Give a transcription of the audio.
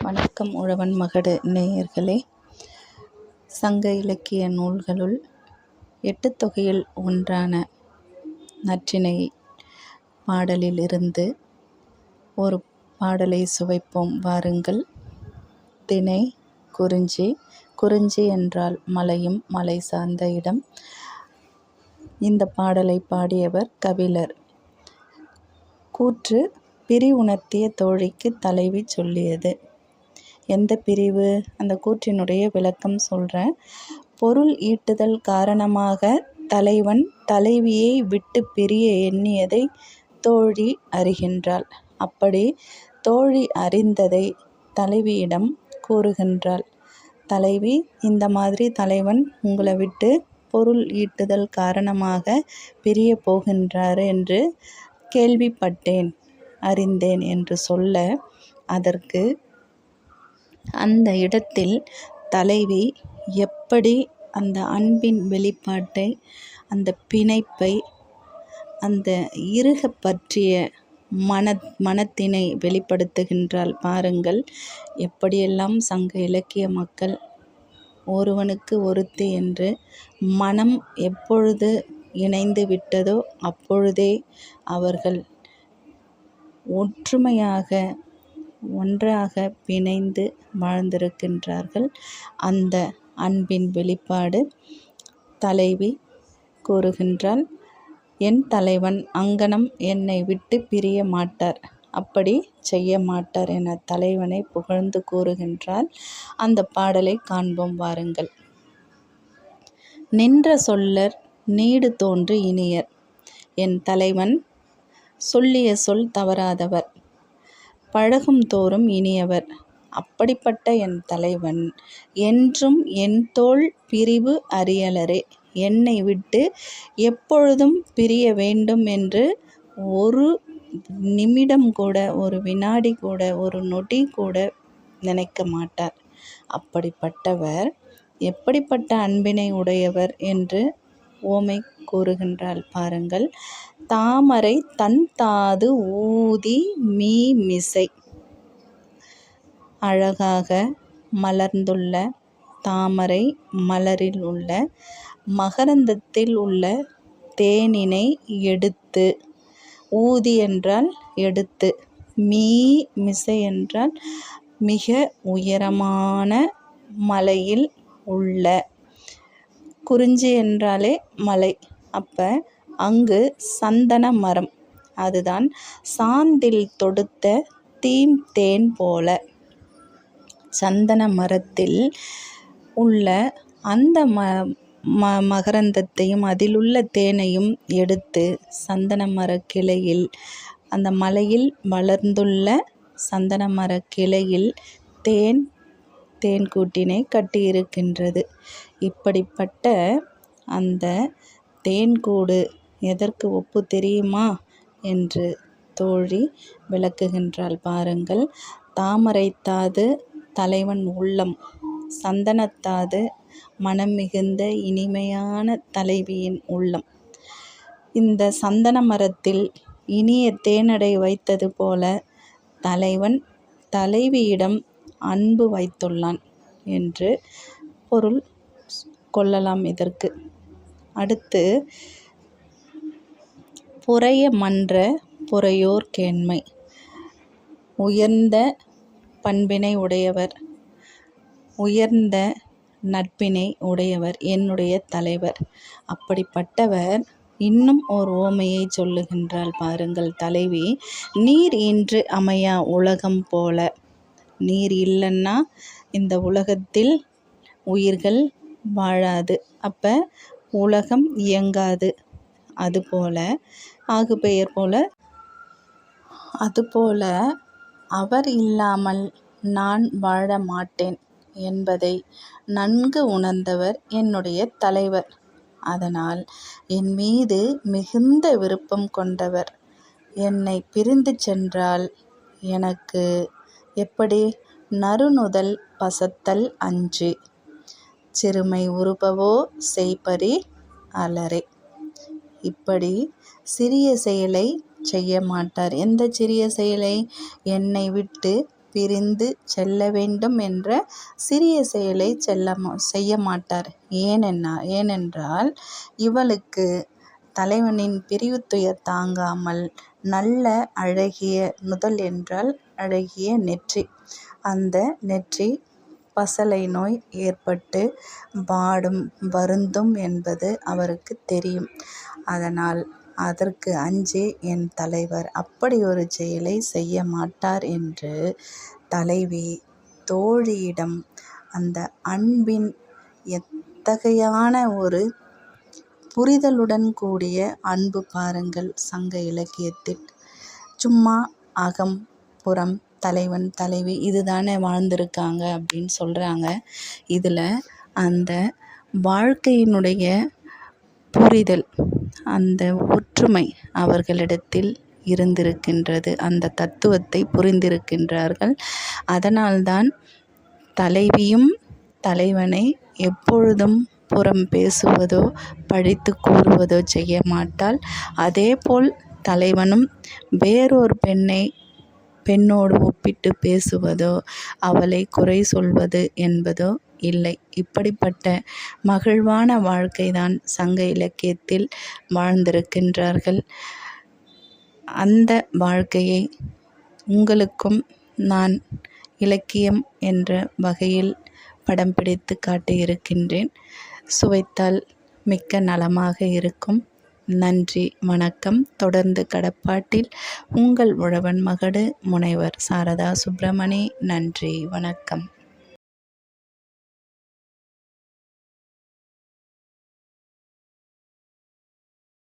வணக்கம் உழவன் மகடு நேயர்களே. சங்க இலக்கிய நூல்களுள் எட்டுத்தொகையில் ஒன்றான நற்றிணை பாடலில் இருந்து ஒரு பாடலை சுவைப்போம் வாருங்கள். திணை குறிஞ்சி. குறிஞ்சி என்றால் மலையும் மலை சார்ந்த இடம். இந்த பாடலை பாடியவர் கபிலர். கூற்று: பிரிவுணர்த்திய தோழிக்கு தலைவி சொல்லியது. எந்த பிரிவு? அந்த கூற்றினுடைய விளக்கம் சொல்கிறேன். பொருள் ஈட்டுதல் காரணமாக தலைவன் தலைவியை விட்டு பிரிய எண்ணியதை தோழி அறிகின்றாள். அப்படி தோழி அறிந்ததை தலைவியிடம் கூறுகின்றாள். தலைவி, இந்த மாதிரி தலைவன் உங்களை விட்டு பொருள் ஈட்டுதல் காரணமாக பிரிய போகின்றார் என்று கேள்விப்பட்டேன், அறிந்தேன் என்று சொல்ல, அதற்கு அந்த இடத்தில் தலைவி எப்படி அந்த அன்பின் வெளிப்பாட்டை, அந்த பிணைப்பை, அந்த இறுக பற்றிய மனத்தினை வெளிப்படுத்துகின்றாள் பாருங்கள். எப்படியெல்லாம் சங்க இலக்கிய மக்கள் ஒருவனுக்கு ஒருத்தி என்று மனம் எப்பொழுது இணைந்து விட்டதோ அப்பொழுதே அவர்கள் ஒன்றாக பிணைந்து வாழ்ந்திருக்கின்றார்கள். அந்த அன்பின் வெளிப்பாடு தலைவி கூறுகின்றாள். என் தலைவன் அங்ஙனம் என்னை விட்டு பிரிய மாட்டார், அப்படி செய்ய மாட்டார் என தலைவனை புகழ்ந்து கூறுகின்றாள். அந்த பாடலை காண்போம் வாருங்கள். நின்ற சொல்லர் நீடு தோன்று இனியர். என் தலைவன் சொல்லிய சொல் தவறாதவர், பழகும் தோறும் இனியவர். அப்படிப்பட்ட என் தலைவன் என்றும் என் தோள் பிரிவு அறியலரே. என்னை விட்டு எப்பொழுதும் பிரிய வேண்டும் என்று ஒரு நிமிடம் கூட, ஒரு வினாடி கூட, ஒரு நொடி கூட நினைக்க மாட்டார். அப்படிப்பட்டவர் எப்படிப்பட்ட அன்பினை உடையவர் என்று ஓமை கூறுகின்றாள் பாருங்கள். தாமரை தன் தாது ஊதி மீமிசை. அழகாக மலர்ந்துள்ள தாமரை மலரில் உள்ள மகரந்தத்தில் உள்ள தேனினை எடுத்து, ஊதி என்றால் எடுத்து, மீமிசை என்றால் மிக உயரமான மலையில் உள்ள. குறிஞ்சி என்றாலே மலை. அப்போ அங்கு சந்தன மரம், அதுதான் சாந்தில் தொடுத்த தீம்தேன் போல. சந்தன மரத்தில் உள்ள அந்த மகரந்தத்தையும் அதிலுள்ள தேனையும் எடுத்து சந்தன மர கிளையில், அந்த மலையில் வளர்ந்துள்ள சந்தன மர கிளையில் தேன்கூட்டினை கட்டியிருக்கின்றது. இப்படிப்பட்ட அந்த தேன்கூடு எதற்கு ஒப்பு தெரியுமா என்று தோழி விளக்குகின்றாள் பாருங்கள். தாமரைத்தாது தலைவன் உள்ளம், சந்தனத்தாது மனம் மிகுந்த இனிமையான தலைவியின் உள்ளம். இந்த சந்தன மரத்தில் இனிய தேனடை வைத்தது போல தலைவன் தலைவியிடம் அன்பு வைத்துள்ளான் என்று பொருள் கொள்ளலாம் இதற்கு. அடுத்து, புரைய மன்ற புரையோர் கேண்மை. உயர்ந்த பண்பினை உடையவர், உயர்ந்த நட்பினை உடையவர் என்னுடைய தலைவர். அப்படிப்பட்டவர் இன்னும் ஓர் ஓமையை சொல்லுகின்றாள் பாருங்கள் தலைவி. நீர் இன்று அமையா உலகம் போல. நீர் இல்லைன்னா இந்த உலகத்தில் உயிர்கள் வாழாது. அப்போ உலகம் இயங்காது. அதுபோல ஆகுபெயர் போல, அதுபோல அவர் இல்லாமல் நான் வாழ மாட்டேன் என்பதை நன்கு உணர்ந்தவர் என்னுடைய தலைவர். அதனால் என் மீது மிகுந்த விருப்பம் கொண்டவர். என்னை பிரிந்து சென்றால் எனக்கு எப்படி நறுநுதல் பசத்தல் அஞ்சு, சிறுமை உறுபவோ செய்பரி அலரே. இப்படி சிறிய செயலை செய்ய மாட்டார். எந்த சிறிய செயலை? என்னை விட்டு பிரிந்து செல்ல வேண்டும் என்ற சிறிய செயலை செய்ய மாட்டார். ஏனென்றால் இவளுக்கு தலைவனின் பிரிவு துயர் தாங்காமல் நல்ல அழகிய நுதல் என்றால் அழகிய நெற்றி, அந்த நெற்றி பசலை நோய் ஏற்பட்டு வருந்தும் என்பது அவருக்கு தெரியும். அதனால் அதற்கு அஞ்சி என் தலைவர் அப்படி ஒரு செயலை செய்ய மாட்டார் என்று தலைவி தோழியிடம் அந்த அன்பின் எத்தகையான ஒரு புரிதலுடன் கூடிய அன்பு பாருங்கள் சங்க இலக்கியத்தில். சும்மா அகம் புறம் தலைவன் தலைவி இதுதானே வாழ்ந்திருக்காங்க அப்படின்னு சொல்கிறாங்க. இதில் அந்த வாழ்க்கையினுடைய புரிதல், அந்த ஒற்றுமை அவர்களிடத்தில் இருந்திருக்கின்றது. அந்த தத்துவத்தை புரிந்திருக்கின்றார்கள். அதனால்தான் தலைவியும் தலைவனை எப்பொழுதும் புறம் பேசுவதோ பழித்து கூறுவதோ செய்ய மாட்டாள். அதேபோல் தலைவனும் வேறொரு பெண்ணோடு ஒப்பிட்டு பேசுவதோ அவளை குறை சொல்வது என்பதோ இல்லை. இப்படிப்பட்ட மகிழ்வான வாழ்க்கைதான் சங்க இலக்கியத்தில் வாழ்ந்திருக்கின்றார்கள். அந்த வாழ்க்கையை உங்களுக்கும் நான் இலக்கியம் என்ற வகையில் படம் பிடித்து காட்டியிருக்கின்றேன். சுவைத்தால் மிக்க நலமாக இருக்கும். நன்றி, வணக்கம். தொடர்ந்து கடப்பாட்டில் உங்கள் உழவன் மகடு முனைவர் சாரதா சுப்பிரமணி. நன்றி, வணக்கம்.